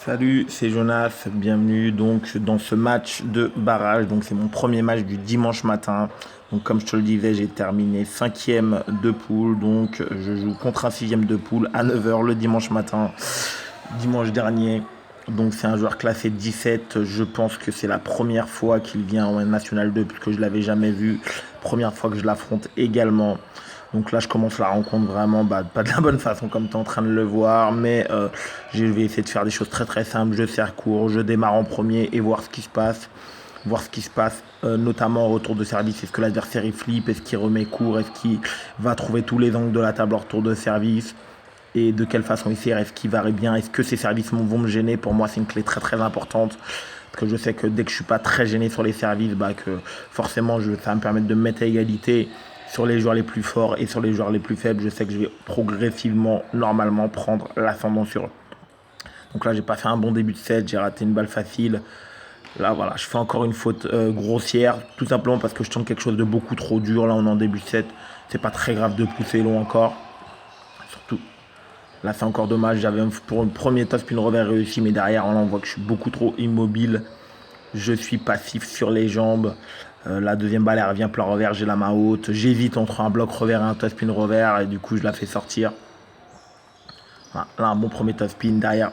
Salut, c'est Jonas, bienvenue donc dans ce match de barrage. Donc c'est mon premier match du dimanche matin. Donc comme je te le disais, j'ai terminé cinquième de poule. Donc je joue contre un sixième de poule à 9 h le dimanche matin, dimanche dernier. Donc c'est un joueur classé 17. Je pense que c'est la première fois qu'il vient en National 2 puisque je ne l'avais jamais vu. Première fois que je l'affronte également. Donc là, je commence la rencontre vraiment pas de la bonne façon comme tu es en train de le voir, mais je vais essayer de faire des choses très très simples. Je serre court, je démarre en premier et voir ce qui se passe. Voir ce qui se passe, notamment au retour de service. Est-ce que l'adversaire il flippe? Est-ce qu'il remet court? Est-ce qu'il va trouver tous les angles de la table en retour de service? Et de quelle façon il sert? Est-ce qu'il varie bien? Est-ce que ces services vont me gêner? Pour moi, c'est une clé très très importante. Parce que je sais que dès que je suis pas très gêné sur les services, que forcément ça va me permettre de me mettre à égalité sur les joueurs les plus forts et sur les joueurs les plus faibles. Je sais que je vais progressivement, normalement, prendre l'ascendant sur eux. Donc là, j'ai pas fait un bon début de set, j'ai raté une balle facile. Là, voilà, je fais encore une faute grossière, tout simplement parce que je tente quelque chose de beaucoup trop dur. Là, on est en début de set, c'est pas très grave de pousser long encore. Surtout, là, c'est encore dommage. Pour un premier top spin revers réussi, mais derrière, on voit que je suis beaucoup trop immobile. Je suis passif sur les jambes. La deuxième balle, elle revient plein revers, j'ai la main haute. J'hésite entre un bloc revers et un top spin revers, et du coup, je la fais sortir. Voilà, là, un bon premier top spin. Derrière,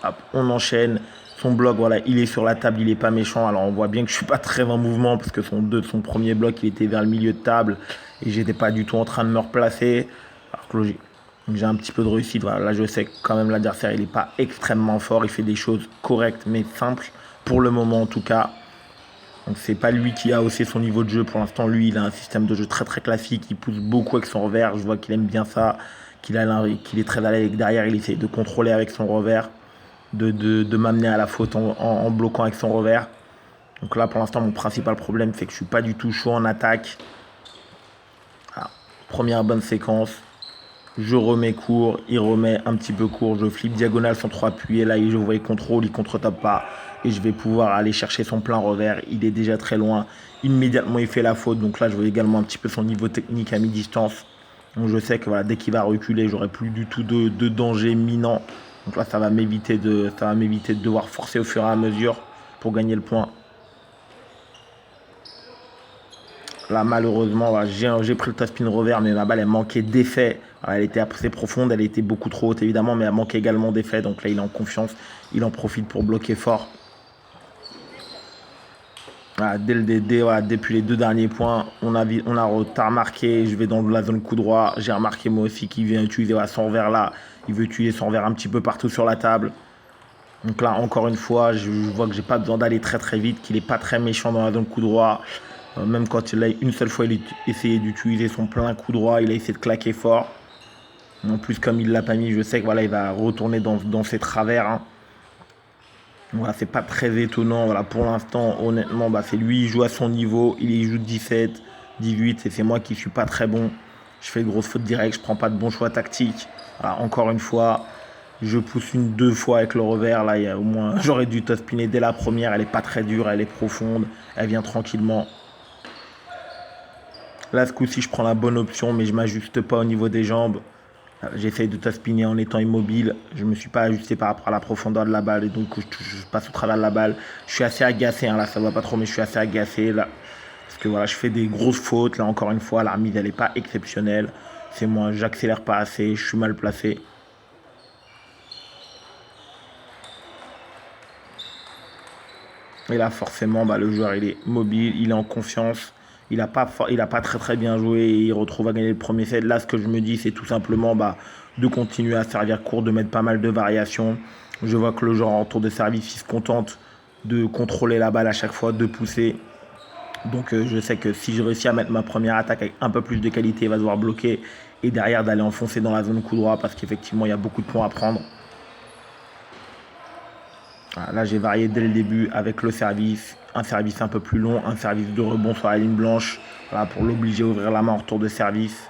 hop, on enchaîne. Son bloc, voilà, il est sur la table, il est pas méchant. Alors, on voit bien que je suis pas très en mouvement parce que son premier bloc, il était vers le milieu de table et j'étais pas du tout en train de me replacer. Alors que logique. Donc, j'ai un petit peu de réussite. Voilà, là, je sais que quand même l'adversaire, il est pas extrêmement fort. Il fait des choses correctes mais simples pour le moment en tout cas. Donc c'est pas lui qui a haussé son niveau de jeu. Pour l'instant, lui, il a un système de jeu très très classique. Il pousse beaucoup avec son revers. Je vois qu'il aime bien ça, qu'il est très à l'aise derrière. Il essaie de contrôler avec son revers, de m'amener à la faute en bloquant avec son revers. Donc là, pour l'instant, mon principal problème, c'est que je suis pas du tout chaud en attaque. Alors, première bonne séquence. Je remets court, il remet un petit peu court, je flippe diagonale sans trop appuyer. Là, je vois, il contrôle, il contre-tape pas. Et je vais pouvoir aller chercher son plein revers. Il est déjà très loin. Immédiatement, il fait la faute. Donc là, je vois également un petit peu son niveau technique à mi-distance. Donc je sais que voilà, dès qu'il va reculer, j'aurai plus du tout de danger imminent. Donc là, ça va m'éviter de devoir forcer au fur et à mesure pour gagner le point. Là, malheureusement, voilà, j'ai pris le top spin revers, mais ma balle, elle manquait d'effet. Elle était assez profonde, elle était beaucoup trop haute, évidemment, mais elle manquait également d'effet. Donc là, il est en confiance, il en profite pour bloquer fort. Voilà, depuis les deux derniers points, on a remarqué, je vais dans la zone coup droit. J'ai remarqué moi aussi qu'il vient utiliser son revers là. Il veut utiliser son revers un petit peu partout sur la table. Donc là, encore une fois, je vois que j'ai pas besoin d'aller très très vite, qu'il est pas très méchant dans la zone coup droit. Même quand une seule fois, il a essayé d'utiliser son plein coup droit, il a essayé de claquer fort. En plus, comme il l'a pas mis, je sais que voilà, il va retourner dans ses travers. Hein. Voilà, c'est pas très étonnant. Voilà, pour l'instant, honnêtement, c'est lui, il joue à son niveau, il y joue 17, 18, et c'est moi qui suis pas très bon. Je fais de grosses fautes directes, je prends pas de bons choix tactiques. Voilà, encore une fois, je pousse deux fois avec le revers. Là, il y a au moins, j'aurais dû top spinner dès la première. Elle est pas très dure, elle est profonde, elle vient tranquillement. Là, ce coup-ci, je prends la bonne option, mais je m'ajuste pas au niveau des jambes. J'essaye de top spinner en étant immobile. Je ne me suis pas ajusté par rapport à la profondeur de la balle et donc je passe au travers de la balle. Je suis assez agacé, hein, là ça va pas trop, mais je suis assez agacé là. Parce que voilà, je fais des grosses fautes. Là encore une fois, la remise elle n'est pas exceptionnelle. C'est moi, j'accélère pas assez, je suis mal placé. Et là forcément, le joueur il est mobile, il est en confiance. Il a pas très très bien joué et il retrouve à gagner le premier set. Là, ce que je me dis, c'est tout simplement de continuer à servir court, de mettre pas mal de variations. Je vois que le joueur en tour de service, il se contente de contrôler la balle à chaque fois, de pousser. Donc je sais que si je réussis à mettre ma première attaque avec un peu plus de qualité, il va devoir bloquer et derrière d'aller enfoncer dans la zone coup droit parce qu'effectivement, il y a beaucoup de points à prendre. Voilà, là, j'ai varié dès le début avec le service. Un service un peu plus long, un service de rebond sur la ligne blanche. Voilà, pour l'obliger à ouvrir la main en retour de service.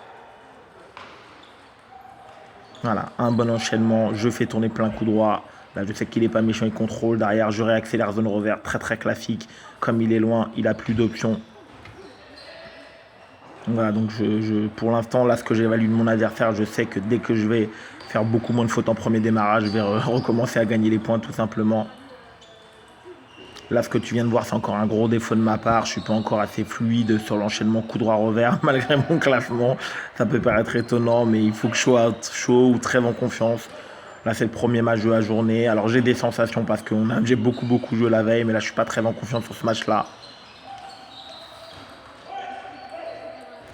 Voilà, un bon enchaînement. Je fais tourner plein coup droit. Là, je sais qu'il n'est pas méchant, il contrôle. Derrière, je réaccélère zone revers. Très, très classique. Comme il est loin, il n'a plus d'options. Voilà, donc pour l'instant, là, ce que j'évalue de mon adversaire, je sais que dès que je vais faire beaucoup moins de fautes en premier démarrage. Je vais recommencer à gagner les points tout simplement. Là, ce que tu viens de voir, c'est encore un gros défaut de ma part. Je suis pas encore assez fluide sur l'enchaînement coup droit revers, malgré mon classement. Ça peut paraître étonnant, mais il faut que je sois chaud ou très en confiance. Là, c'est le premier match de la journée. Alors, j'ai des sensations parce que j'ai beaucoup joué la veille, mais là, je suis pas très en confiance sur ce match-là.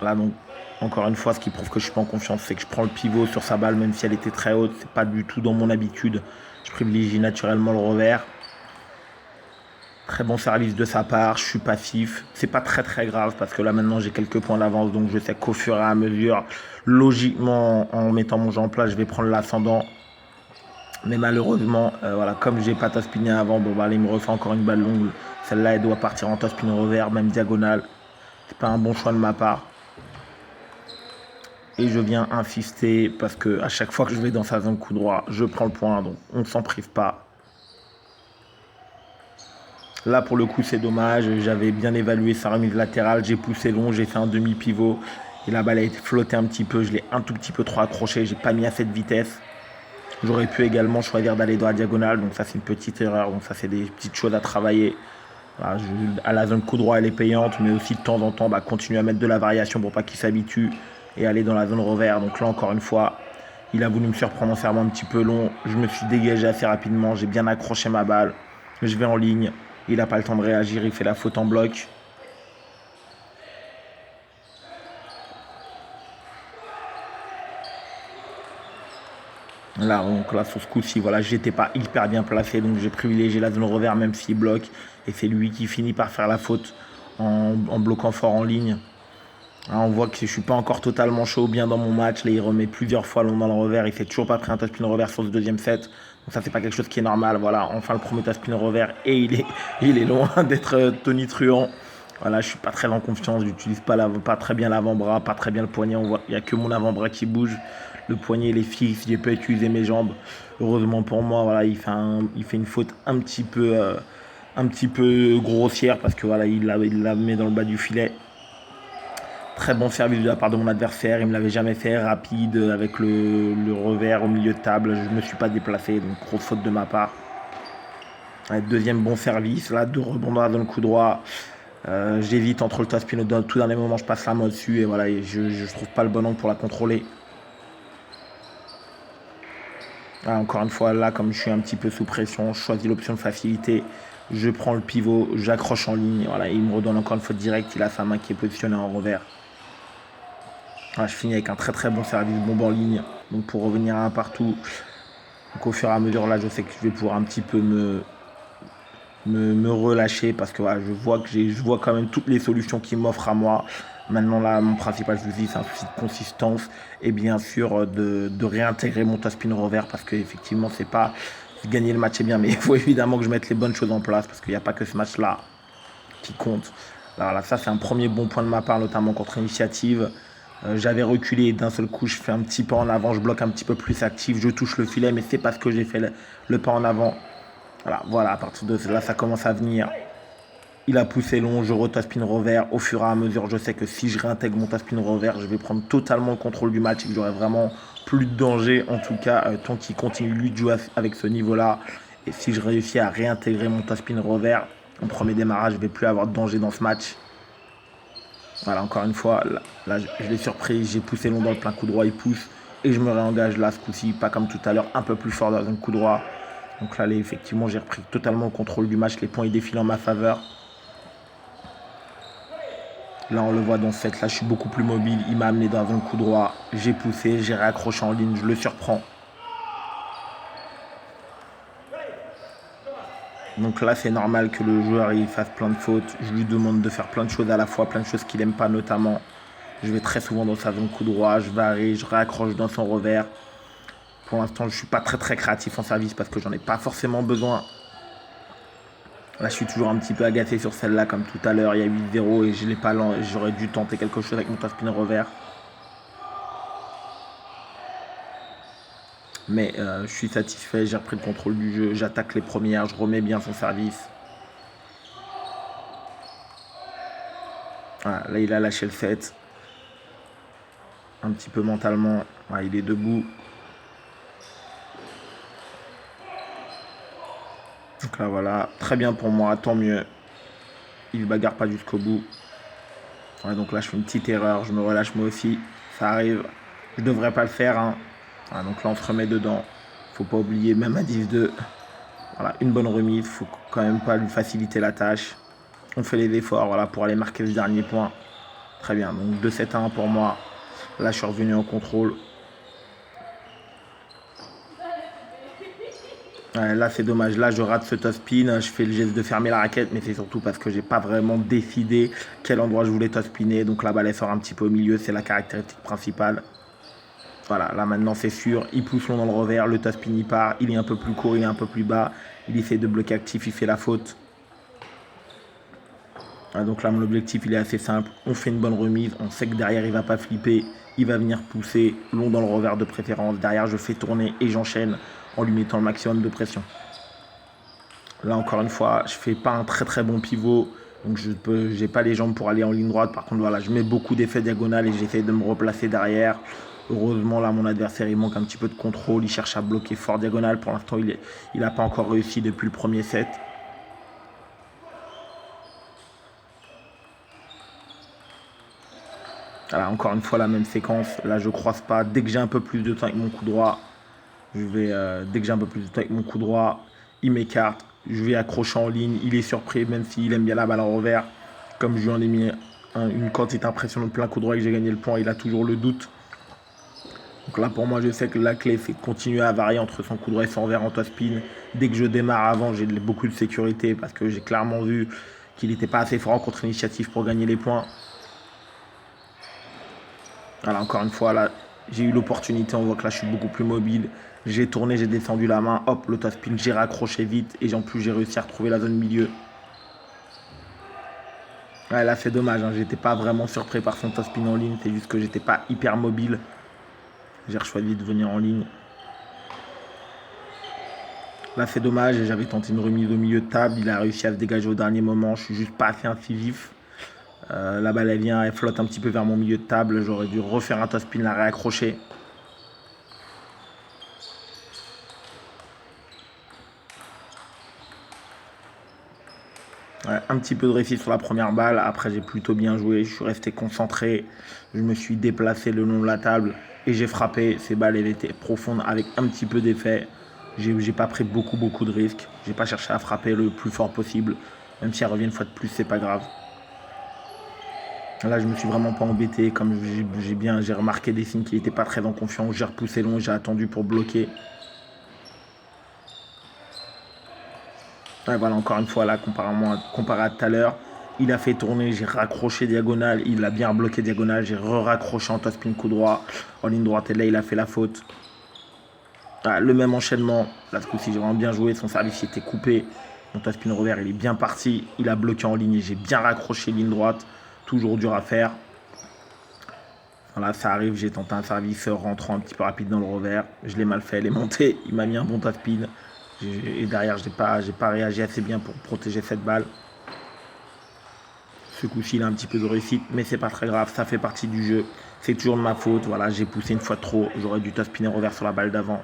Là, donc, encore une fois, ce qui prouve que je suis pas en confiance, c'est que je prends le pivot sur sa balle, même si elle était très haute. C'est pas du tout dans mon habitude. Je privilégie naturellement le revers. Très bon service de sa part, je suis passif. C'est pas très grave parce que là maintenant j'ai quelques points d'avance, donc je sais qu'au fur et à mesure, logiquement en mettant mon jeu en place, je vais prendre l'ascendant. Mais malheureusement, voilà, comme j'ai pas top-spiné avant, bon bah là, il me refait encore une balle longue. Celle-là, elle doit partir en top-spin revers, même diagonale. C'est pas un bon choix de ma part. Et je viens insister parce que à chaque fois que je vais dans sa zone coup droit, je prends le point, donc on ne s'en prive pas. Là, pour le coup, c'est dommage. J'avais bien évalué sa remise latérale. J'ai poussé long, j'ai fait un demi-pivot. Et la balle a été flottée un petit peu. Je l'ai un tout petit peu trop accroché. J'ai pas mis assez de vitesse. J'aurais pu également choisir d'aller dans la diagonale. Donc ça, c'est une petite erreur. Donc ça, c'est des petites choses à travailler. Voilà, à la zone coup droit, elle est payante. Mais aussi, de temps en temps, continuer à mettre de la variation pour pas qu'il s'habitue. Et aller dans la zone revers. Donc là, encore une fois, il a voulu me surprendre en servant un petit peu long. Je me suis dégagé assez rapidement. J'ai bien accroché ma balle. Je vais en ligne. Il n'a pas le temps de réagir, il fait la faute en bloc. Là, donc là, sur ce coup-ci, voilà, j'étais pas hyper bien placé, donc j'ai privilégié la zone revers, même s'il bloque. Et c'est lui qui finit par faire la faute en bloquant fort en ligne. Là, on voit que je suis pas encore totalement chaud, bien dans mon match. Là, il remet plusieurs fois long dans le revers. Il fait toujours pas pris un top-spin revers sur ce deuxième set. Donc ça, c'est pas quelque chose qui est normal. Voilà, enfin le premier top-spin revers et il est loin d'être tonitruant. Voilà, je suis pas très en confiance. J'utilise pas très bien l'avant-bras, pas très bien le poignet. On voit, il y a que mon avant-bras qui bouge. Le poignet, il est fixe. J'ai pas utilisé mes jambes. Heureusement pour moi, voilà, il fait une faute un petit peu grossière parce que voilà, il la met dans le bas du filet. Très bon service de la part de mon adversaire, il ne me l'avait jamais fait, rapide, avec le revers au milieu de table, je ne me suis pas déplacé, donc grosse faute de ma part. Deuxième bon service, là, deux rebonds dans le coup droit. J'hésite entre le top-spin au tout dernier moment, je passe la main dessus et voilà, je ne trouve pas le bon angle pour la contrôler. Là, encore une fois, là, comme je suis un petit peu sous pression, je choisis l'option de facilité. Je prends le pivot, j'accroche en ligne. Voilà, il me redonne encore une faute directe, il a sa main qui est positionnée en revers. Voilà, je finis avec un très bon service, bombe en ligne. Donc pour revenir à un partout, donc au fur et à mesure, là, je sais que je vais pouvoir un petit peu me relâcher parce que voilà, je vois quand même toutes les solutions qu'il m'offre à moi. Maintenant, là, mon principal souci, c'est un souci de consistance et bien sûr de réintégrer mon top-spin revers parce qu'effectivement, c'est pas gagner le match, c'est bien, mais il faut évidemment que je mette les bonnes choses en place parce qu'il n'y a pas que ce match-là qui compte. Alors là, ça, c'est un premier bon point de ma part, notamment contre Initiative. J'avais reculé et d'un seul coup, je fais un petit pas en avant, je bloque un petit peu plus actif, je touche le filet, mais c'est parce que j'ai fait le pas en avant. Voilà, à partir de là, ça commence à venir. Il a poussé long, je re-top-spin revers. Au fur et à mesure, je sais que si je réintègre mon top-spin revers, je vais prendre totalement le contrôle du match et que j'aurai vraiment plus de danger. En tout cas, tant qu'il continue lui de jouer avec ce niveau-là. Et si je réussis à réintégrer mon top-spin revers, en premier démarrage, je ne vais plus avoir de danger dans ce match. Voilà, encore une fois, là je l'ai surpris, j'ai poussé long dans le plein coup droit, il pousse. Et je me réengage là, ce coup-ci, pas comme tout à l'heure, un peu plus fort dans un coup droit. Donc là, effectivement, j'ai repris totalement le contrôle du match. Les points, ils défilent en ma faveur. Là, on le voit dans ce set. Là, je suis beaucoup plus mobile. Il m'a amené dans un coup droit. J'ai poussé, j'ai réaccroché en ligne. Je le surprends. Donc là, c'est normal que le joueur il fasse plein de fautes. Je lui demande de faire plein de choses à la fois, plein de choses qu'il n'aime pas notamment. Je vais très souvent dans sa zone coup droit. Je varie, je réaccroche dans son revers. Pour l'instant, je ne suis pas très créatif en service parce que j'en ai pas forcément besoin. Là, je suis toujours un petit peu agacé sur celle-là, comme tout à l'heure. Il y a 8-0 et je l'ai pas. J'aurais dû tenter quelque chose avec mon top-spin revers. Mais je suis satisfait, j'ai repris le contrôle du jeu, j'attaque les premières, je remets bien son service. Voilà, là, il a lâché le set. Un petit peu mentalement. Voilà, il est debout. Donc là, voilà, très bien pour moi, tant mieux. Il ne bagarre pas jusqu'au bout. Ouais, donc là, je fais une petite erreur, je me relâche moi aussi. Ça arrive. Je devrais pas le faire, hein. Voilà, donc là, on se remet dedans. Faut pas oublier, même à 10-2. Voilà, une bonne remise. Faut quand même pas lui faciliter la tâche. On fait les efforts, voilà, pour aller marquer le dernier point. Très bien, donc 2-7-1 pour moi. Là, je suis revenu en contrôle. Ouais, là, c'est dommage. Là, je rate ce top spin. Je fais le geste de fermer la raquette, mais c'est surtout parce que j'ai pas vraiment décidé quel endroit je voulais top spinner. Donc la balle, elle sort un petit peu au milieu. C'est la caractéristique principale. Voilà, là maintenant c'est sûr, il pousse long dans le revers, le top spin il part, il est un peu plus court, il est un peu plus bas, il essaie de bloquer actif, il fait la faute. Voilà, donc là mon objectif il est assez simple, on fait une bonne remise, on sait que derrière il va pas flipper, il va venir pousser long dans le revers de préférence, derrière je fais tourner et j'enchaîne en lui mettant le maximum de pression. Là encore une fois, je fais pas un très très bon pivot, donc je n'ai pas les jambes pour aller en ligne droite. Par contre, voilà, je mets beaucoup d'effets diagonales et j'essaie de me replacer derrière. Heureusement, là, mon adversaire, il manque un petit peu de contrôle. Il cherche à bloquer fort diagonal. Pour l'instant, il n'a pas encore réussi depuis le premier set. Voilà, encore une fois, la même séquence. Là, je croise pas. Dès que j'ai un peu plus de temps avec mon coup droit, dès que j'ai un peu plus de temps avec mon coup droit, il m'écarte. Je vais accrocher en ligne. Il est surpris, même s'il aime bien la balle en revers. Comme je lui en ai mis une quantité impressionnante plein coup droit et que j'ai gagné le point, il a toujours le doute. Donc là, pour moi, je sais que la clé, c'est de continuer à varier entre son coup droit et son revers en top spin. Dès que je démarre avant, j'ai beaucoup de sécurité parce que j'ai clairement vu qu'il n'était pas assez fort en contre-initiative pour gagner les points. Voilà, encore une fois, là, j'ai eu l'opportunité. On voit que là, je suis beaucoup plus mobile. J'ai tourné, j'ai descendu la main. Hop, le top spin, j'ai raccroché vite. Et en plus, j'ai réussi à retrouver la zone milieu. Ouais, là, c'est dommage. Hein. J'étais pas vraiment surpris par son top spin en ligne. C'est juste que j'étais pas hyper mobile. J'ai choisi de venir en ligne. Là, c'est dommage. J'avais tenté une remise au milieu de table. Il a réussi à se dégager au dernier moment. Je suis juste pas assez incisif. La balle, elle vient, elle flotte un petit peu vers mon milieu de table. J'aurais dû refaire un top spin, la réaccrocher. Ouais, un petit peu de réussite sur la première balle. Après, j'ai plutôt bien joué. Je suis resté concentré. Je me suis déplacé le long de la table et j'ai frappé. Ces balles, elles étaient profondes avec un petit peu d'effet. J'ai pas pris beaucoup de risques. J'ai pas cherché à frapper le plus fort possible. Même si elle revient une fois de plus, c'est pas grave. Là, je me suis vraiment pas embêté. Comme j'ai remarqué des signes qu'il n'était pas très en confiance. J'ai repoussé long, j'ai attendu pour bloquer. Ouais, voilà, encore une fois, là, comparé à tout à l'heure, il a fait tourner, j'ai raccroché diagonale, il a bien bloqué diagonale, j'ai raccroché en top spin coup droit, en ligne droite, et là, il a fait la faute. Ah, le même enchaînement, là, ce coup-ci, j'ai vraiment bien joué, son service était coupé, mon top spin revers, il est bien parti, il a bloqué en ligne, j'ai bien raccroché ligne droite, toujours dur à faire. Voilà, ça arrive, j'ai tenté un service rentrant un petit peu rapide dans le revers, je l'ai mal fait, elle est montée, il m'a mis un bon top spin, et derrière, j'ai pas réagi assez bien pour protéger cette balle. Ce coup-ci, il a un petit peu de réussite, mais c'est pas très grave, ça fait partie du jeu. C'est toujours de ma faute, voilà, j'ai poussé une fois de trop, j'aurais dû top spinner revers sur la balle d'avant.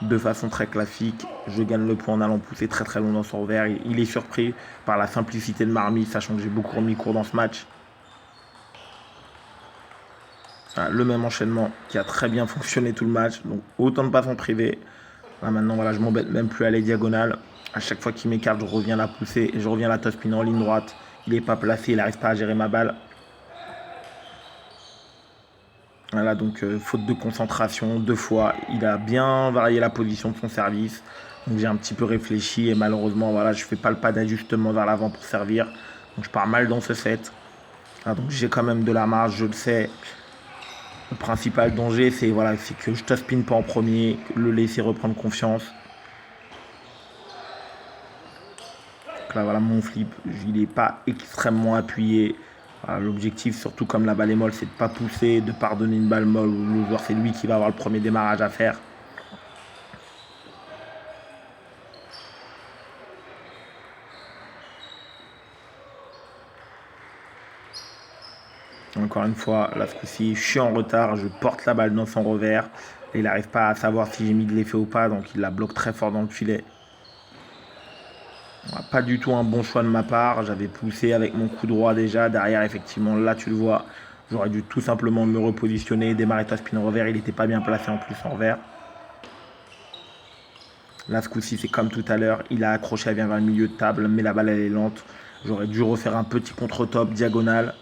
De façon très classique, je gagne le point en allant pousser très très long dans son revers. Il est surpris par la simplicité de ma remise, sachant que j'ai beaucoup remis court dans ce match. Voilà, le même enchaînement qui a très bien fonctionné tout le match, donc autant de passes en privé. Là, maintenant, voilà, je m'embête même plus à les diagonales. À chaque fois qu'il m'écarte, je reviens la pousser et je reviens la top spinner en ligne droite. Il n'est pas placé, il n'arrive pas à gérer ma balle. Voilà, donc faute de concentration, 2 fois. Il a bien varié la position de son service. Donc j'ai un petit peu réfléchi et malheureusement, voilà, je ne fais pas le pas d'ajustement vers l'avant pour servir. Donc je pars mal dans ce set. Voilà, donc j'ai quand même de la marge, je le sais. Le principal danger, c'est voilà, que je ne spin pas en premier, le laisser reprendre confiance. Donc là, voilà, mon flip, il n'est pas extrêmement appuyé. Voilà, l'objectif, surtout comme la balle est molle, c'est de ne pas pousser, de pardonner une balle molle. Le joueur, c'est lui qui va avoir le premier démarrage à faire. Encore une fois, là, ce coup-ci, je suis en retard, je porte la balle dans son revers. Et il n'arrive pas à savoir si j'ai mis de l'effet ou pas, donc il la bloque très fort dans le filet. Pas du tout un bon choix de ma part. J'avais poussé avec mon coup droit déjà. Derrière, effectivement, là, tu le vois, j'aurais dû tout simplement me repositionner, démarrer ta spin revers. Il n'était pas bien placé en plus en revers. Là, ce coup-ci, c'est comme tout à l'heure. Il a accroché, elle vient vers le milieu de table, mais la balle, elle est lente. J'aurais dû refaire un petit contre-top diagonal.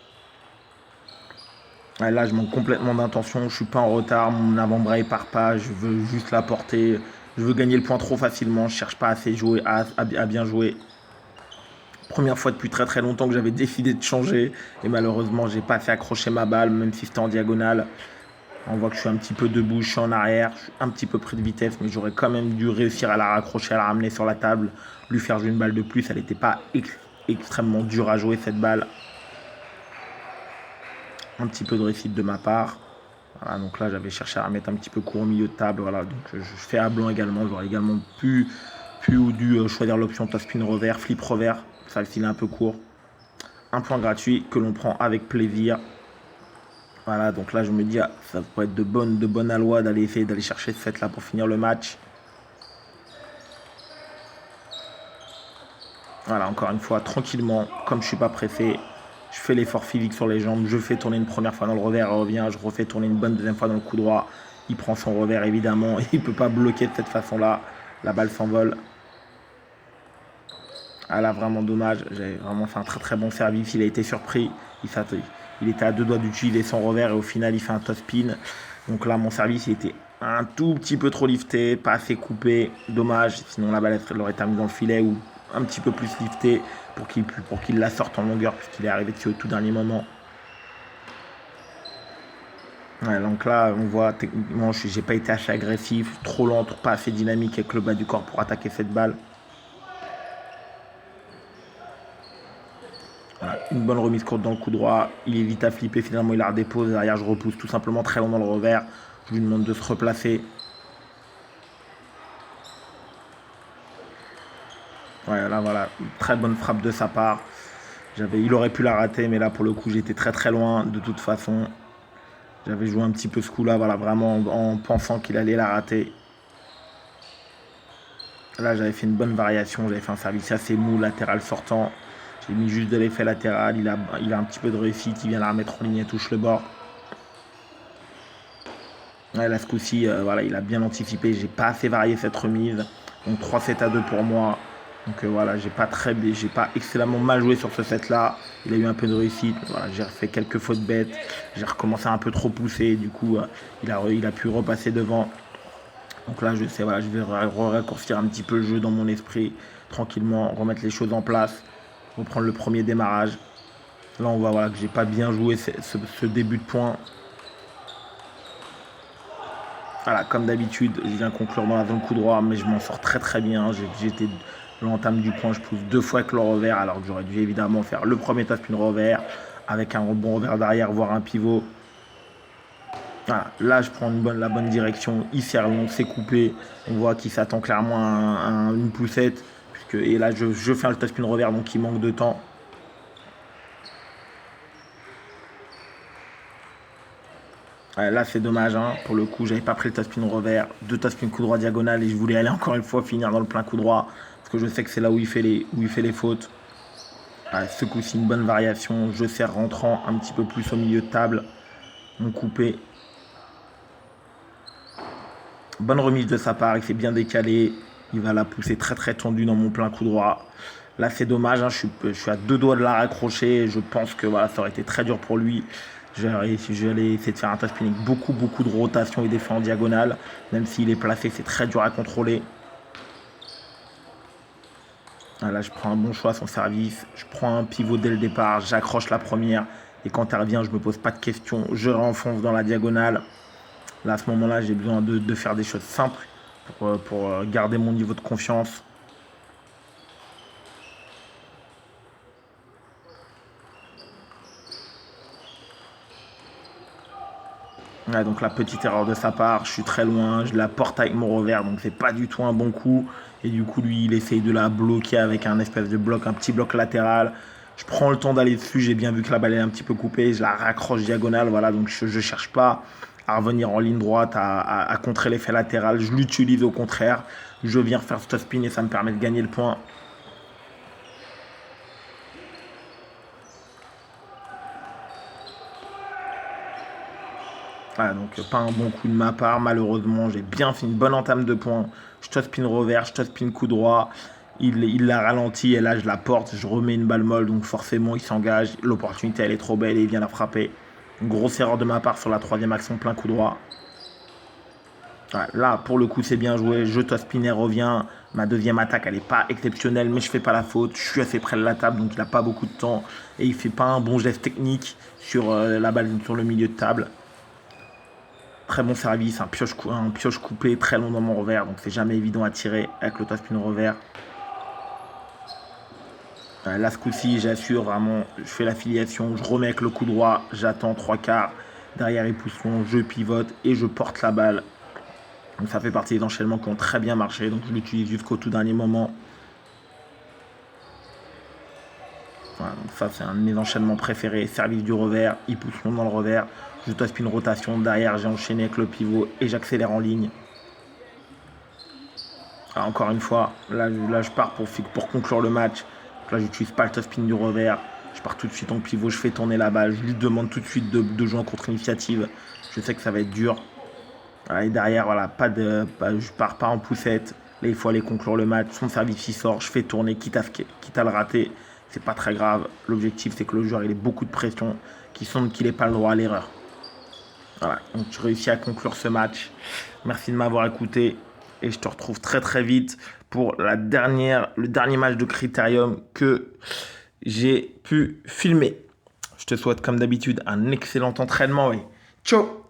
Là, je manque complètement d'intention. Je ne suis pas en retard. Mon avant-bras ne part pas. Je veux juste la porter. Je veux gagner le point trop facilement. Je ne cherche pas assez jouer, à bien jouer. Première fois depuis très très longtemps que j'avais décidé de changer. Et malheureusement, j'ai pas fait accrocher ma balle, même si c'était en diagonale. On voit que je suis un petit peu debout, je suis en arrière, je suis un petit peu pris de vitesse, mais j'aurais quand même dû réussir à la raccrocher, à la ramener sur la table, lui faire jouer une balle de plus. Elle n'était pas extrêmement dure à jouer cette balle. Un petit peu de réussite de ma part. Voilà, donc là j'avais cherché à remettre un petit peu court au milieu de table. Voilà, donc je fais à blanc également. J'aurais également pu ou dû choisir l'option top spin revers, flip revers. Ça le fil est un peu court. Un point gratuit que l'on prend avec plaisir. Voilà, donc là je me dis, ça pourrait être de bonne aloi d'aller essayer d'aller chercher ce set là pour finir le match. Voilà, encore une fois, tranquillement, comme je suis pas pressé, je fais l'effort physique sur les jambes, je fais tourner une première fois dans le revers, elle revient, je refais tourner une bonne deuxième fois dans le coup droit. Il prend son revers évidemment, il ne peut pas bloquer de cette façon-là. La balle s'envole. Ah là, vraiment dommage, j'ai vraiment fait un très très bon service, il a été surpris, il était à deux doigts d'utiliser son revers et au final il fait un top spin. Donc là, mon service il était un tout petit peu trop lifté, pas assez coupé, dommage, sinon la balle elle aurait terminé dans le filet ou un petit peu plus lifté pour qu'il la sorte en longueur puisqu'il est arrivé dessus au tout dernier moment. Ouais, donc là, on voit techniquement, j'ai pas été assez agressif, trop lent, pas assez dynamique avec le bas du corps pour attaquer cette balle. Voilà, une bonne remise courte dans le coup droit. Il évite à flipper. Finalement, il la redépose. Derrière, je repousse tout simplement très long dans le revers. Je lui demande de se replacer. Ouais, là, voilà. Très bonne frappe de sa part. Il aurait pu la rater, mais là, pour le coup, j'étais très très loin. De toute façon, j'avais joué un petit peu ce coup-là, voilà, vraiment en pensant qu'il allait la rater. Là, j'avais fait une bonne variation. J'avais fait un service assez mou, latéral sortant. J'ai mis juste de l'effet latéral. Il a un petit peu de réussite. Il vient la remettre en ligne et touche le bord. Ouais, là, ce coup-ci, voilà, il a bien anticipé. J'ai pas assez varié cette remise. Donc 3-7-2 pour moi. Donc voilà, j'ai pas excellemment mal joué sur ce set-là. Il a eu un peu de réussite. Voilà, j'ai refait quelques fautes bêtes. J'ai recommencé à un peu trop pousser. Du coup, il a pu repasser devant. Donc là, je sais, voilà, je vais raccourcir un petit peu le jeu dans mon esprit. Tranquillement, remettre les choses en place. Reprendre le premier démarrage. Là, on voit voilà, que j'ai pas bien joué ce début de point. Voilà, comme d'habitude, je viens conclure dans la zone coup droit, mais je m'en sors très très bien. J'étais l'entame du point, je pousse deux fois avec le revers, alors que j'aurais dû évidemment faire le premier top spin revers, avec un bon revers derrière, voire un pivot. Voilà, là je prends la bonne direction, il serre long, c'est coupé. On voit qu'il s'attend clairement à une poussette. Et là je fais un top spin revers, donc il manque de temps. Ouais, là c'est dommage, hein. Pour le coup j'avais pas pris le top spin revers, deux top spin coup droit diagonal et je voulais aller encore une fois finir dans le plein coup droit parce que je sais que c'est là où il fait les fautes. Ouais, ce coup-ci une bonne variation, je serre rentrant un petit peu plus au milieu de table, mon coupé. Bonne remise de sa part, il s'est bien décalé, il va la pousser très très tendue dans mon plein coup droit. Là c'est dommage, hein. Je suis à deux doigts de la raccrocher, je pense que voilà, ça aurait été très dur pour lui. J'allais essayer de faire un top spin avec beaucoup de rotation et d'effet en diagonale. Même s'il est placé, c'est très dur à contrôler. Là, je prends un bon choix à son service. Je prends un pivot dès le départ. J'accroche la première. Et quand elle revient, je ne me pose pas de questions. Je renfonce dans la diagonale. Là, à ce moment-là, j'ai besoin de faire des choses simples pour garder mon niveau de confiance. Ouais, donc la petite erreur de sa part, je suis très loin, je la porte avec mon revers, donc c'est pas du tout un bon coup. Et du coup, lui, il essaye de la bloquer avec un espèce de bloc, un petit bloc latéral. Je prends le temps d'aller dessus, j'ai bien vu que la balle est un petit peu coupée, je la raccroche diagonale, voilà, donc je cherche pas à revenir en ligne droite, à contrer l'effet latéral, je l'utilise au contraire, je viens faire ce spin et ça me permet de gagner le point. Voilà, donc pas un bon coup de ma part. Malheureusement, j'ai bien fait une bonne entame de points. Je toss pin revers, je toss pin coup droit. Il la ralentit et là je la porte, je remets une balle molle, donc forcément il s'engage. L'opportunité elle est trop belle et il vient la frapper. Une grosse erreur de ma part sur la troisième action, plein coup droit. Ouais, là, pour le coup, c'est bien joué. Je toss pin et revient. Ma deuxième attaque, elle n'est pas exceptionnelle, mais je fais pas la faute. Je suis assez près de la table, donc il n'a pas beaucoup de temps. Et il fait pas un bon geste technique sur la balle sur le milieu de table. Très bon service, un pioche coupé très long dans mon revers, donc c'est jamais évident à tirer avec le toss pin revers. Là, ce coup-ci, j'assure vraiment, je fais l'affiliation, je remets avec le coup droit, j'attends 3/4. Derrière, il pousse long, je pivote et je porte la balle. Donc ça fait partie des enchaînements qui ont très bien marché, donc je l'utilise jusqu'au tout dernier moment. Voilà, donc ça c'est un de mes enchaînements préférés, service du revers, il pousse long dans le revers, je toss une rotation, derrière j'ai enchaîné avec le pivot et j'accélère en ligne. Alors, encore une fois, là je pars pour conclure le match. Donc là j'utilise pas le toss pin du revers, je pars tout de suite en pivot, je fais tourner la balle, je lui demande tout de suite de jouer en contre-initiative. Je sais que ça va être dur. Voilà, et derrière, voilà, je pars pas en poussette. Là, il faut aller conclure le match. Son service, il sort. Je fais tourner, quitte à le rater. C'est pas très grave. L'objectif, c'est que le joueur il ait beaucoup de pression, qu'il n'ait pas le droit à l'erreur. Voilà, donc je réussis à conclure ce match. Merci de m'avoir écouté. Et je te retrouve très très vite pour le dernier match de Critérium que j'ai pu filmer. Je te souhaite comme d'habitude un excellent entraînement. Et ciao!